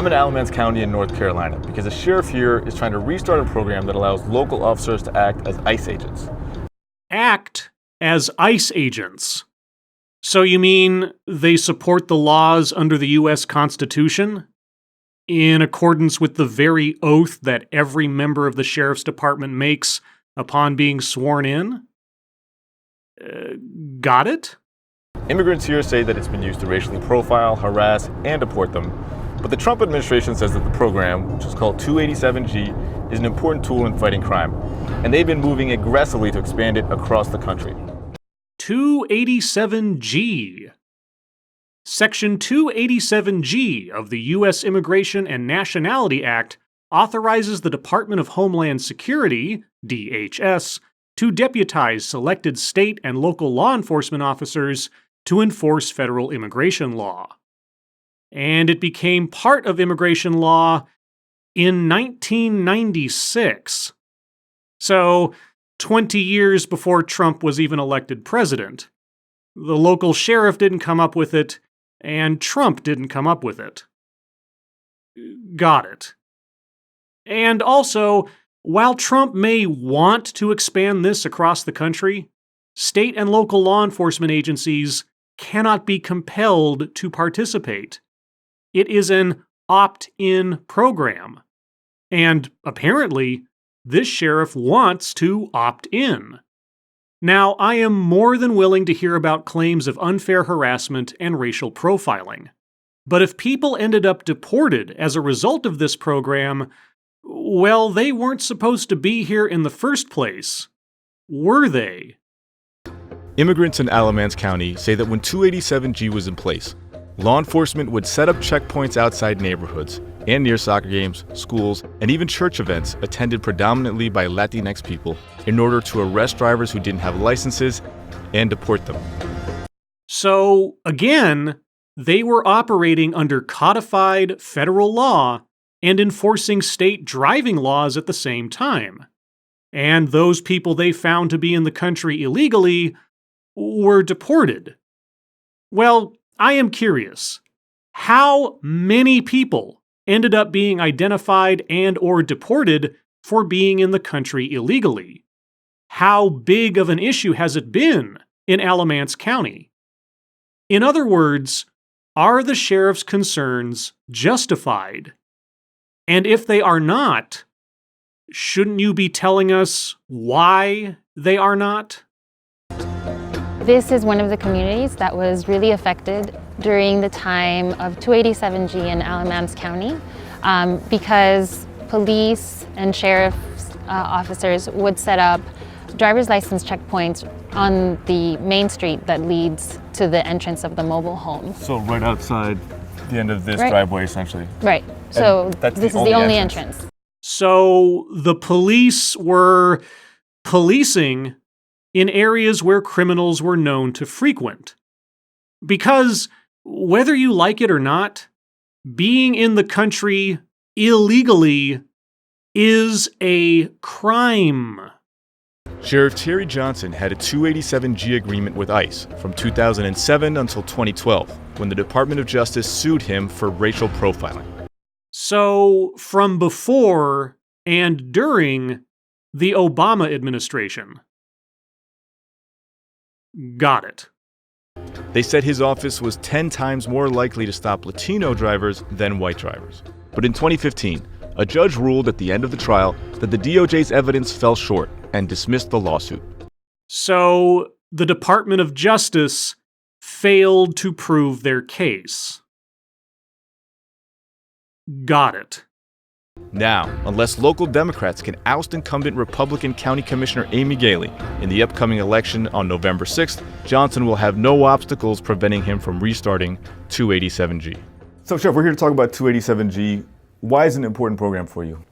I'm in Alamance County in North Carolina because a sheriff here is trying to restart a program that allows local officers to act as ICE agents. Act as ICE agents? So you mean they support the laws under the U.S. Constitution? In accordance with the very oath that every member of the Sheriff's Department makes upon being sworn in? Got it? Immigrants here say that it's been used to racially profile, harass, and deport them. But the Trump administration says that the program, which is called 287G, is an important tool in fighting crime. And they've been moving aggressively to expand it across the country. 287G. Section 287G of the U.S. Immigration and Nationality Act authorizes the Department of Homeland Security, DHS, to deputize selected state and local law enforcement officers to enforce federal immigration law. And it became part of immigration law in 1996. So, 20 years before Trump was even elected president. The local sheriff didn't come up with it, and Trump didn't come up with it. Got it. And also, while Trump may want to expand this across the country, state and local law enforcement agencies cannot be compelled to participate. It is an opt-in program. And apparently, this sheriff wants to opt in. Now, I am more than willing to hear about claims of unfair harassment and racial profiling. But if people ended up deported as a result of this program, well, they weren't supposed to be here in the first place, were they? Immigrants in Alamance County say that when 287G was in place, law enforcement would set up checkpoints outside neighborhoods and near soccer games, schools, and even church events attended predominantly by Latinx people in order to arrest drivers who didn't have licenses and deport them. So, again, they were operating under codified federal law and enforcing state driving laws at the same time. And those people they found to be in the country illegally were deported. Well, I am curious. How many people ended up being identified and or deported for being in the country illegally? How big of an issue has it been in Alamance County? In other words, are the sheriff's concerns justified? And if they are not, shouldn't you be telling us why they are not? This is one of the communities that was really affected during the time of 287G in Alamance County because police and sheriff's officers would set up driver's license checkpoints on the main street that leads to the entrance of the mobile home. So right outside the end of this driveway, essentially. Right. So this is the only entrance. So the police were policing in areas where criminals were known to frequent. Because, whether you like it or not, being in the country illegally is a crime. Sheriff Terry Johnson had a 287G agreement with ICE from 2007 until 2012, when the Department of Justice sued him for racial profiling. So, from before and during the Obama administration. Got it. They said his office was 10 times more likely to stop Latino drivers than white drivers. But in 2015, a judge ruled at the end of the trial that the DOJ's evidence fell short and dismissed the lawsuit. So, the Department of Justice failed to prove their case. Got it. Now, unless local Democrats can oust incumbent Republican County Commissioner Amy Galey in the upcoming election on November 6th, Johnson will have no obstacles preventing him from restarting 287G. So, Sheriff, we're here to talk about 287G. Why is it an important program for you?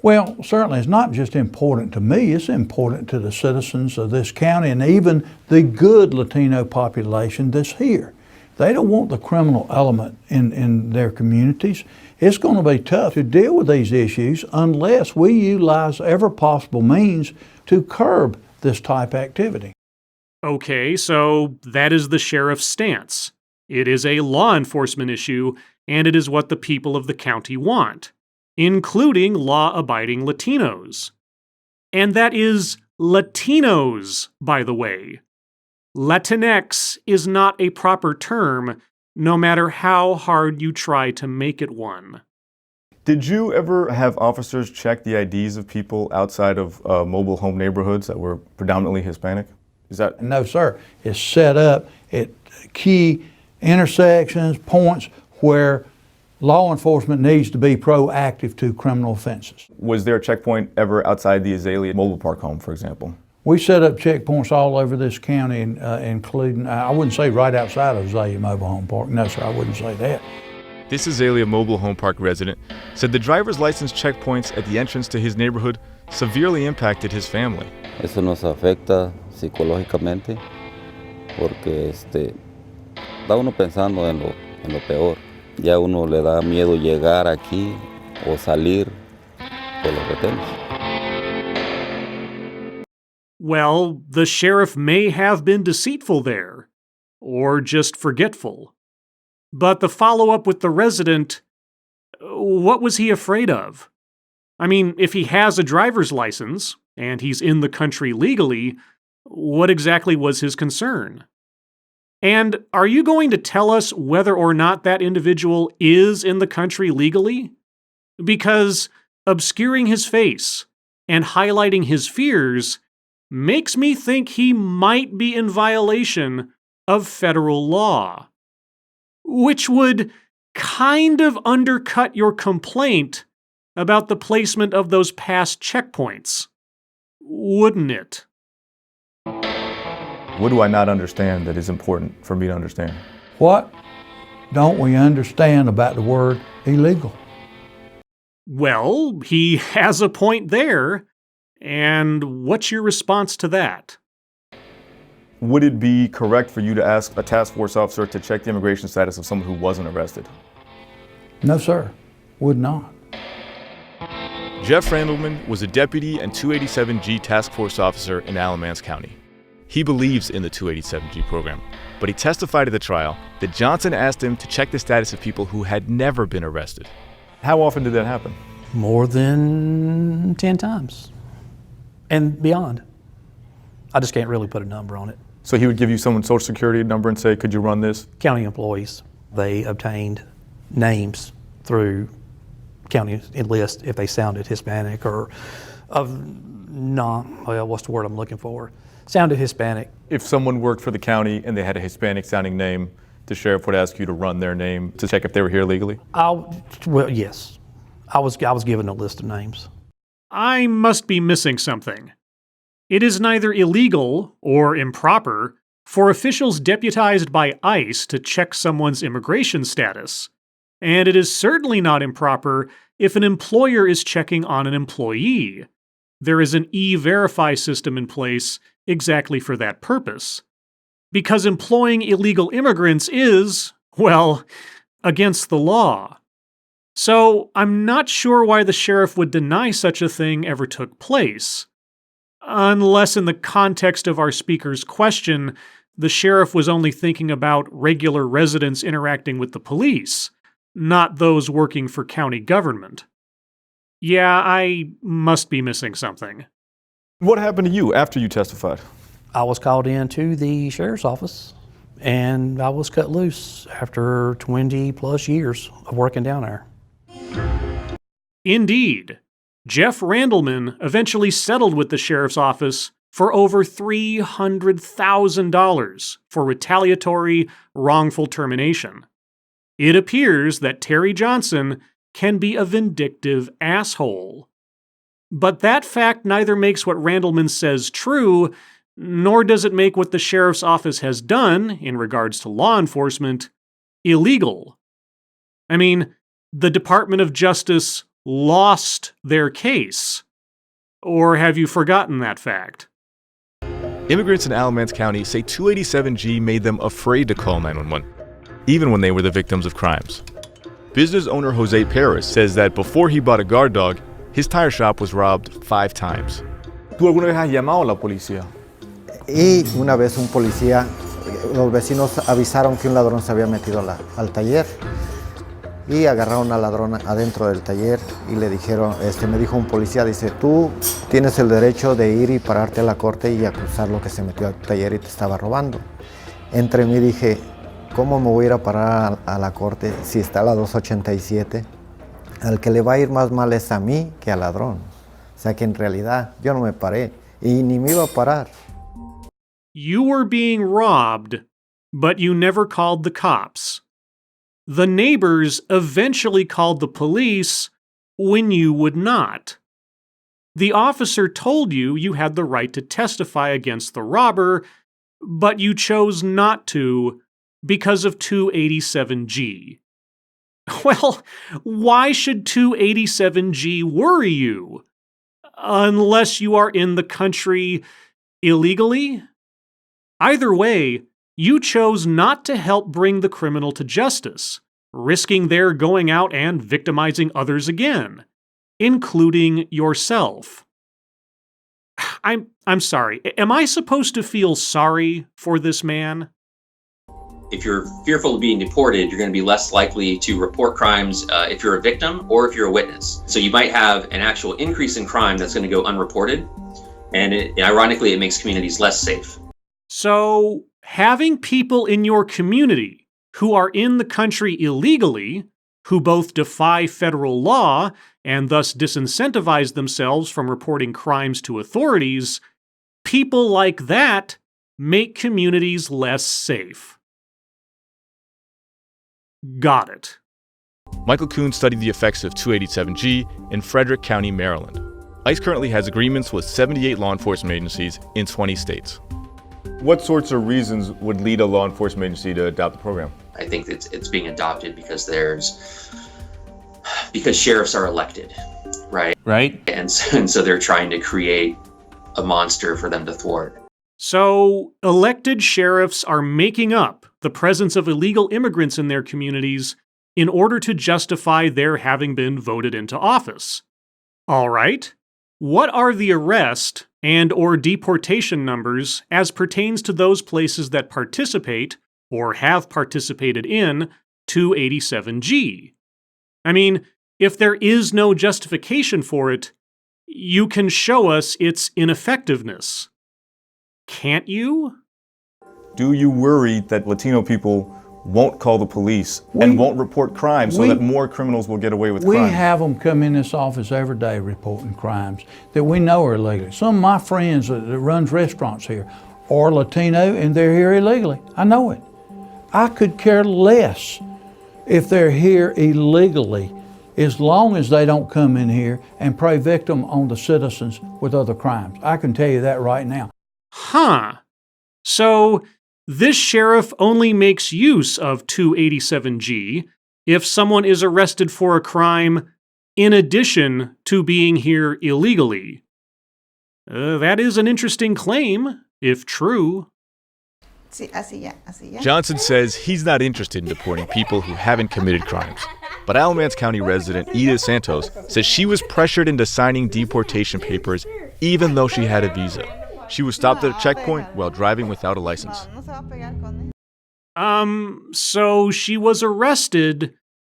Well, certainly it's not just important to me, it's important to the citizens of this county and even the good Latino population that's here. They don't want the criminal element in their communities. It's going to be tough to deal with these issues unless we utilize every possible means to curb this type of activity. Okay, so that is the sheriff's stance. It is a law enforcement issue, and it is what the people of the county want, including law-abiding Latinos. And that is Latinos, by the way. Latinx is not a proper term, no matter how hard you try to make it one. Did you ever have officers check the IDs of people outside of mobile home neighborhoods that were predominantly Hispanic? Is that? No, sir. It's set up at key intersections, points where law enforcement needs to be proactive to criminal offenses. Was there a checkpoint ever outside the Azalea Mobile Park home, for example? We set up checkpoints all over this county, including, I wouldn't say right outside of Azalea Mobile Home Park. No, sir, I wouldn't say that. This Azalea Mobile Home Park resident said the driver's license checkpoints at the entrance to his neighborhood severely impacted his family. Eso nos afecta psicológicamente porque da uno pensando en lo peor. Ya uno le da miedo llegar aquí o salir por los retenes. Well, the sheriff may have been deceitful there, or just forgetful. But the follow-up with the resident, what was he afraid of? I mean, if he has a driver's license, and he's in the country legally, what exactly was his concern? And are you going to tell us whether or not that individual is in the country legally? Because obscuring his face and highlighting his fears makes me think he might be in violation of federal law, which would kind of undercut your complaint about the placement of those past checkpoints, wouldn't it? What do I not understand that is important for me to understand? What don't we understand about the word illegal? Well, he has a point there. And what's your response to that? Would it be correct for you to ask a task force officer to check the immigration status of someone who wasn't arrested? No, sir, would not. Jeff Randleman was a deputy and 287G task force officer in Alamance County. He believes in the 287G program, but he testified at the trial that Johnson asked him to check the status of people who had never been arrested. How often did that happen? More than 10 times and beyond. I just can't really put a number on it. So he would give you someone's social security number and say, could you run this? County employees, they obtained names through county enlist if they sounded Hispanic or what's the word I'm looking for? Sounded Hispanic. If someone worked for the county and they had a Hispanic sounding name, the sheriff would ask you to run their name to check if they were here legally? Well, yes. I was given a list of names. I must be missing something. It is neither illegal or improper for officials deputized by ICE to check someone's immigration status, and it is certainly not improper if an employer is checking on an employee. There is an e-verify system in place exactly for that purpose. Because employing illegal immigrants is, well, against the law. So I'm not sure why the sheriff would deny such a thing ever took place. Unless in the context of our speaker's question, the sheriff was only thinking about regular residents interacting with the police, not those working for county government. Yeah, I must be missing something. What happened to you after you testified? I was called into the sheriff's office and I was cut loose after 20 plus years of working down there. Indeed. Jeff Randleman eventually settled with the sheriff's office for over $300,000 for retaliatory, wrongful termination. It appears that Terry Johnson can be a vindictive asshole. But that fact neither makes what Randleman says true, nor does it make what the sheriff's office has done, in regards to law enforcement, illegal. I mean, the Department of Justice lost their case. Or have you forgotten that fact? Immigrants in Alamance County say 287G made them afraid to call 911, even when they were the victims of crimes. Business owner Jose Perez says that before he bought a guard dog, his tire shop was robbed 5 times. ¿Tú alguna vez has llamado a la policía? Y una vez un policía, los vecinos avisaron que un ladrón se había metido al taller. y agarraron al ladrón adentro del taller y le dijeron, me dijo un policía, dice, tú tienes el derecho de ir y pararte a la corte y acusar lo que se metió al taller y te estaba robando. Entre mí dije, ¿cómo me voy a ir a parar a la corte si está la 287? Al que le va a ir más mal es a mí que al ladrón. O sea que en realidad yo no me paré y ni me iba a parar. You were being robbed, but you never called the cops. The neighbors eventually called the police when you would not. The officer told you you had the right to testify against the robber, but you chose not to because of 287G. Well, why should 287G worry you? Unless you are in the country illegally? Either way, you chose not to help bring the criminal to justice, risking their going out and victimizing others again, including yourself. I'm sorry. Am I supposed to feel sorry for this man? If you're fearful of being deported, you're going to be less likely to report crimes if you're a victim or if you're a witness. So you might have an actual increase in crime that's going to go unreported, and ironically, it makes communities less safe. So, having people in your community who are in the country illegally, who both defy federal law and thus disincentivize themselves from reporting crimes to authorities, people like that make communities less safe. Got it. Michael Kuhn studied the effects of 287G in Frederick County, Maryland. ICE currently has agreements with 78 law enforcement agencies in 20 states. What sorts of reasons would lead a law enforcement agency to adopt the program? I think it's being adopted because sheriffs are elected, right? Right. And so they're trying to create a monster for them to thwart. So, elected sheriffs are making up the presence of illegal immigrants in their communities in order to justify their having been voted into office. All right. What are the arrest and/or deportation numbers as pertains to those places that participate or have participated in 287G? I mean, if there is no justification for it, you can show us its ineffectiveness. Can't you? Do you worry that Latino people won't call the police and won't report crime so that more criminals will get away with crime? We have them come in this office every day reporting crimes that we know are illegal. Some of my friends that runs restaurants here are Latino and they're here illegally. I know it. I could care less if they're here illegally as long as they don't come in here and prey victim on the citizens with other crimes. I can tell you that right now. Huh. So, this sheriff only makes use of 287G if someone is arrested for a crime in addition to being here illegally. That is an interesting claim, if true. Johnson says he's not interested in deporting people who haven't committed crimes. But Alamance County resident Edith Santos says she was pressured into signing deportation papers even though she had a visa. She was stopped at a checkpoint while driving without a license. So she was arrested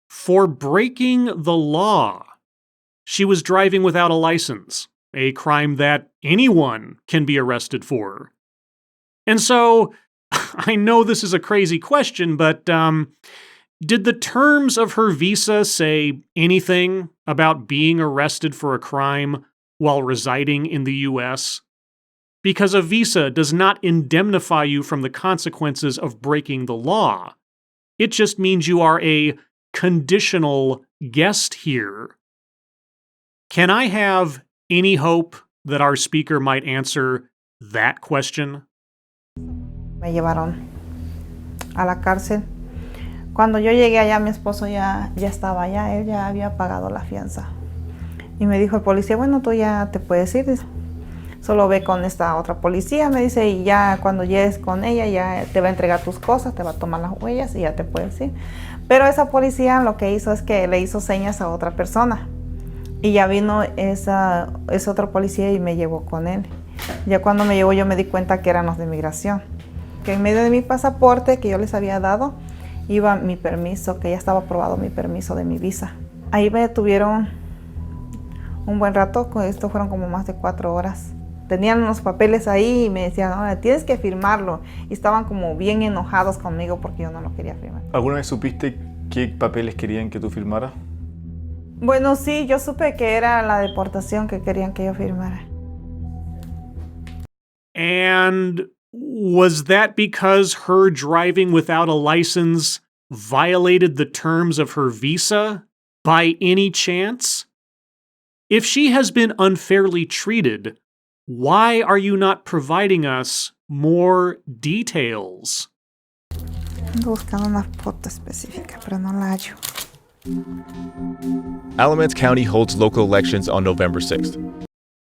for breaking the law. She was driving without a license, a crime that anyone can be arrested for. And so, I know this is a crazy question, but did the terms of her visa say anything about being arrested for a crime while residing in the U.S.? Because a visa does not indemnify you from the consequences of breaking the law. It just means you are a conditional guest here. Can I have any hope that our speaker might answer that question? Me llevaron a la cárcel. Cuando yo llegué allá, mi esposo ya estaba allá, él ya había pagado la fianza. Y me dijo el policía, bueno, tú ya te puedes ir. Solo ve con esta otra policía, me dice, y ya cuando llegues con ella, ya te va a entregar tus cosas, te va a tomar las huellas y ya te puedes ir. Pero esa policía lo que hizo es que le hizo señas a otra persona. Y ya vino esa otra policía y me llevó con él. Ya cuando me llevó yo me di cuenta que eran los de inmigración. Que en medio de mi pasaporte que yo les había dado, iba mi permiso, que ya estaba aprobado mi permiso de mi visa. Ahí me detuvieron un buen rato, esto fueron como más de 4 horas. Tenían unos papeles ahí y me decían, ahora tienes que firmarlo. Y estaban como bien enojados conmigo porque yo no lo quería firmar. ¿Alguna vez supiste qué papeles querían que tú firmaras? Bueno, sí, yo supe que era la deportación que querían que yo firmara. And was that because her driving without a license violated the terms of her visa by any chance? If she has been unfairly treated, why are you not providing us more details? Ando buscando una foto específica, pero no la hallo. Alamance County holds local elections on November 6th.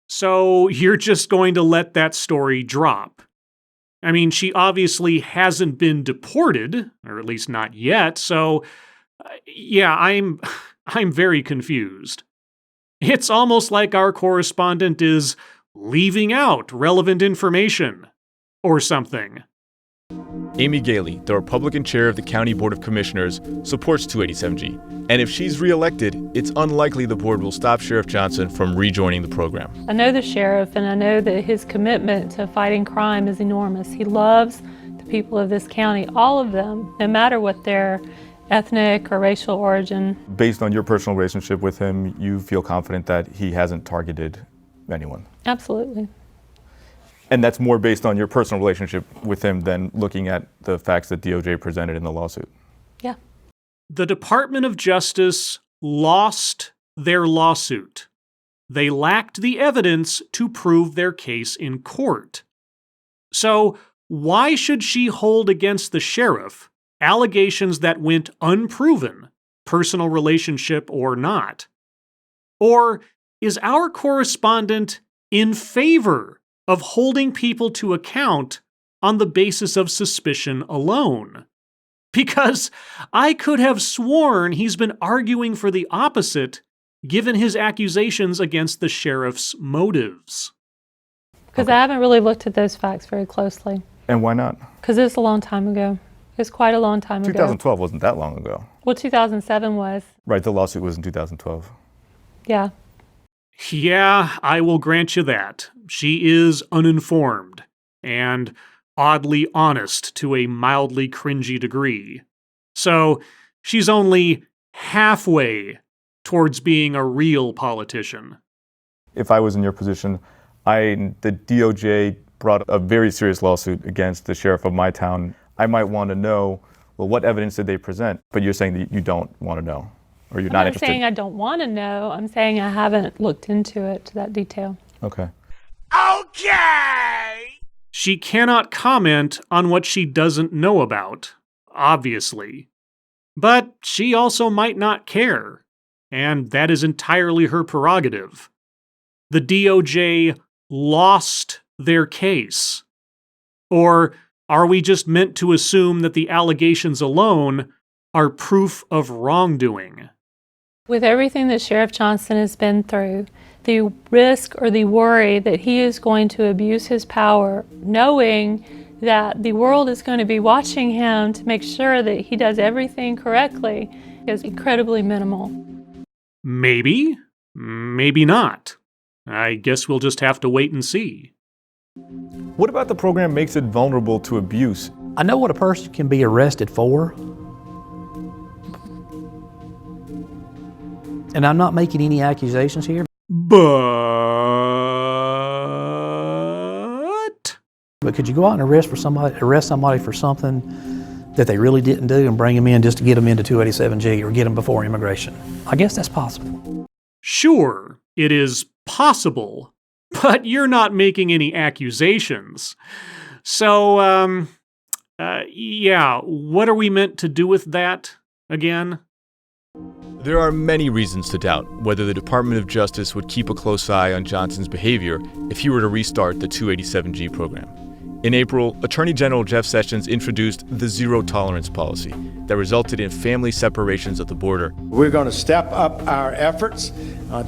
So you're just going to let that story drop? I mean, she obviously hasn't been deported, or at least not yet, so yeah, I'm very confused. It's almost like our correspondent is leaving out relevant information or something. Amy Galey, the Republican chair of the County Board of Commissioners, supports 287G. And if she's reelected, it's unlikely the board will stop Sheriff Johnson from rejoining the program. I know the sheriff, and I know that his commitment to fighting crime is enormous. He loves the people of this county, all of them, no matter what their ethnic or racial origin. Based on your personal relationship with him, you feel confident that he hasn't targeted anyone? Absolutely. And that's more based on your personal relationship with him than looking at the facts that DOJ presented in the lawsuit? Yeah. The Department of Justice lost their lawsuit. They lacked the evidence to prove their case in court. So, why should she hold against the sheriff allegations that went unproven, personal relationship or not? Or is our correspondent in favor of holding people to account on the basis of suspicion alone? Because I could have sworn he's been arguing for the opposite, given his accusations against the sheriff's motives. Because I haven't really looked at those facts very closely. And why not? Because it's a long time ago. It's quite a long time ago. 2012 wasn't that long ago. Well, 2007 was. Right, the lawsuit was in 2012. Yeah. Yeah, I will grant you that. She is uninformed and oddly honest to a mildly cringy degree. So she's only halfway towards being a real politician. If I was in your position, the DOJ brought a very serious lawsuit against the sheriff of my town. I might want to know, well, what evidence did they present? But you're saying that you don't want to know, or you're not interested. I'm saying I don't want to know. I'm saying I haven't looked into it to that detail. Okay. Okay! She cannot comment on what she doesn't know about, obviously. But she also might not care, and that is entirely her prerogative. The DOJ lost their case. Or are we just meant to assume that the allegations alone are proof of wrongdoing? With everything that Sheriff Johnson has been through, the risk or the worry that he is going to abuse his power, knowing that the world is going to be watching him to make sure that he does everything correctly, is incredibly minimal. Maybe, maybe not. I guess we'll just have to wait and see. What about the program makes it vulnerable to abuse? I know what a person can be arrested for. And I'm not making any accusations here. But could you go out and arrest somebody for something that they really didn't do and bring them in just to get them into 287G or get them before immigration? I guess that's possible. Sure, it is possible, but you're not making any accusations. So, yeah, what are we meant to do with that again? There are many reasons to doubt whether the Department of Justice would keep a close eye on Johnson's behavior if he were to restart the 287G program. In April, Attorney General Jeff Sessions introduced the zero tolerance policy that resulted in family separations at the border. We're going to step up our efforts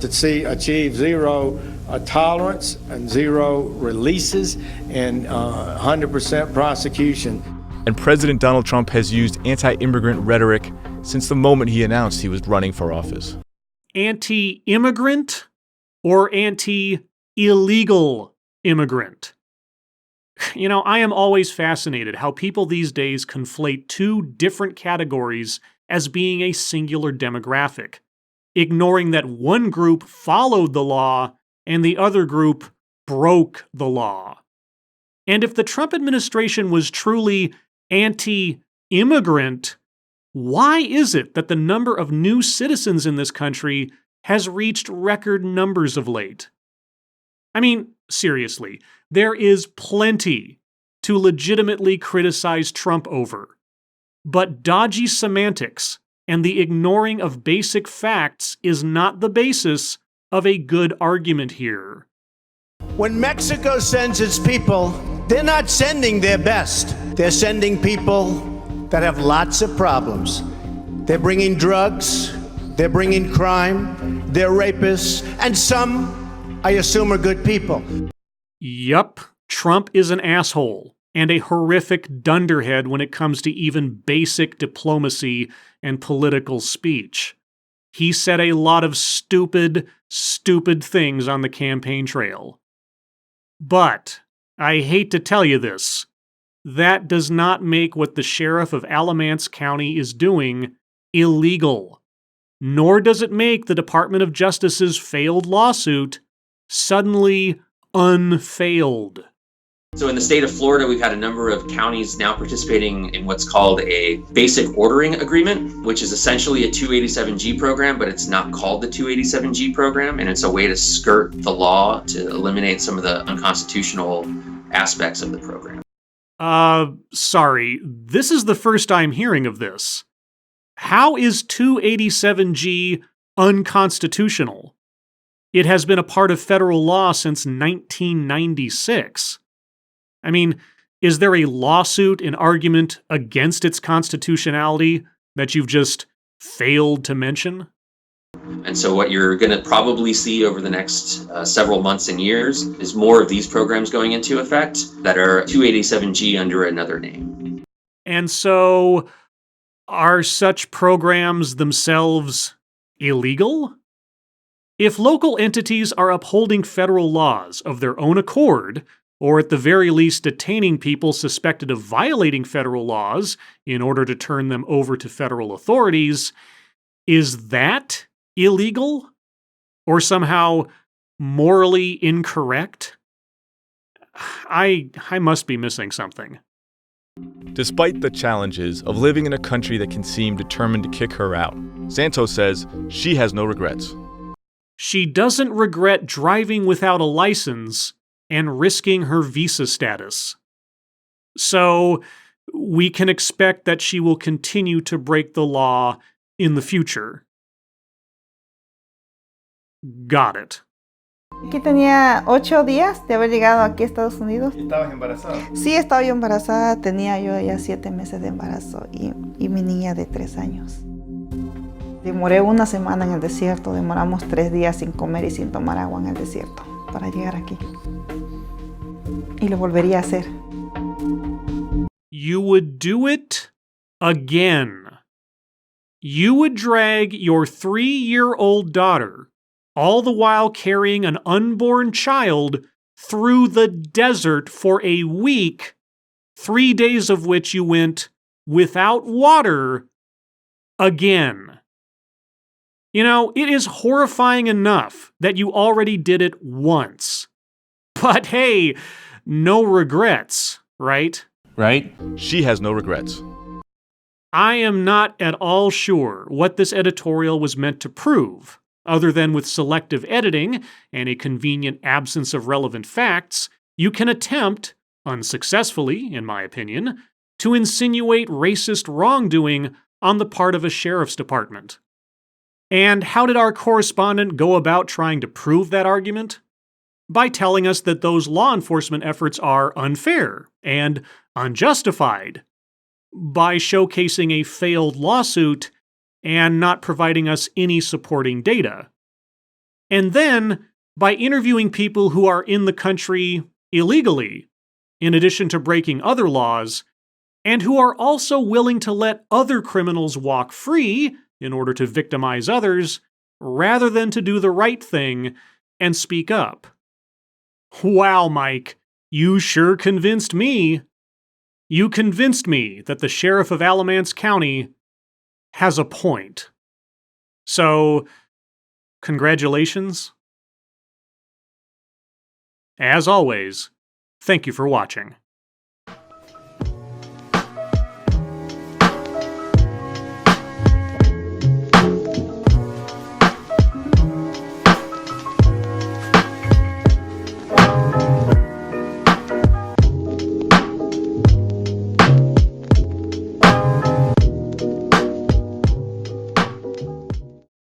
to achieve zero tolerance and zero releases and 100% prosecution. And President Donald Trump has used anti-immigrant rhetoric since the moment he announced he was running for office. Anti-immigrant or anti-illegal immigrant? You know, I am always fascinated how people these days conflate two different categories as being a singular demographic, ignoring that one group followed the law and the other group broke the law. And if the Trump administration was truly anti-immigrant, why is it that the number of new citizens in this country has reached record numbers of late? I mean, seriously, there is plenty to legitimately criticize Trump over. But dodgy semantics and the ignoring of basic facts is not the basis of a good argument here. When Mexico sends its people, they're not sending their best. They're sending people that have lots of problems. They're bringing drugs, they're bringing crime, they're rapists, and some, I assume, are good people. Yup, Trump is an asshole and a horrific dunderhead when it comes to even basic diplomacy and political speech. He said a lot of stupid things on the campaign trail. But, I hate to tell you this, that does not make what the sheriff of Alamance County is doing illegal. Nor does it make the Department of Justice's failed lawsuit suddenly unfailed. So in the state of Florida, we've had a number of counties now participating in what's called a basic ordering agreement, which is essentially a 287G program, but it's not called the 287G program, and it's a way to skirt the law to eliminate some of the unconstitutional aspects of the program. Sorry, this is the first I'm hearing of this. How is 287G unconstitutional? It has been a part of federal law since 1996. I mean, is there a lawsuit, an argument against its constitutionality that you've just failed to mention? And so what you're going to probably see over the next several months and years is more of these programs going into effect that are 287G under another name. And so, are such programs themselves illegal? If local entities are upholding federal laws of their own accord, or at the very least detaining people suspected of violating federal laws in order to turn them over to federal authorities, is that illegal? Or somehow morally incorrect? I must be missing something. Despite the challenges of living in a country that can seem determined to kick her out, Santos says she has no regrets. She doesn't regret driving without a license and risking her visa status. So, we can expect that she will continue to break the law in the future. Got it. Aquí tenía 8 días de haber llegado aquí a Estados Unidos. ¿Estabas embarazada? Sí, estaba yo embarazada, tenía yo ya 7 meses de embarazo y mi niña de 3 años. Demoré 1 semana en el desierto, demoramos 3 días sin comer y sin tomar agua en el desierto para llegar aquí. Y lo volvería a hacer. You would do it again. You would drag your 3-year-old daughter, all the while carrying an unborn child, through the desert for a week, 3 days of which you went without water again. You know, it is horrifying enough that you already did it once. But hey, no regrets, right? Right? She has no regrets. I am not at all sure what this editorial was meant to prove, other than with selective editing and a convenient absence of relevant facts, you can attempt, unsuccessfully in my opinion, to insinuate racist wrongdoing on the part of a sheriff's department. And how did our correspondent go about trying to prove that argument? By telling us that those law enforcement efforts are unfair and unjustified, by showcasing a failed lawsuit and not providing us any supporting data, and then by interviewing people who are in the country illegally, in addition to breaking other laws, and who are also willing to let other criminals walk free in order to victimize others, rather than to do the right thing and speak up. Wow, Mike, you sure convinced me. You convinced me that the sheriff of Alamance County has a point. So, congratulations. As always, thank you for watching.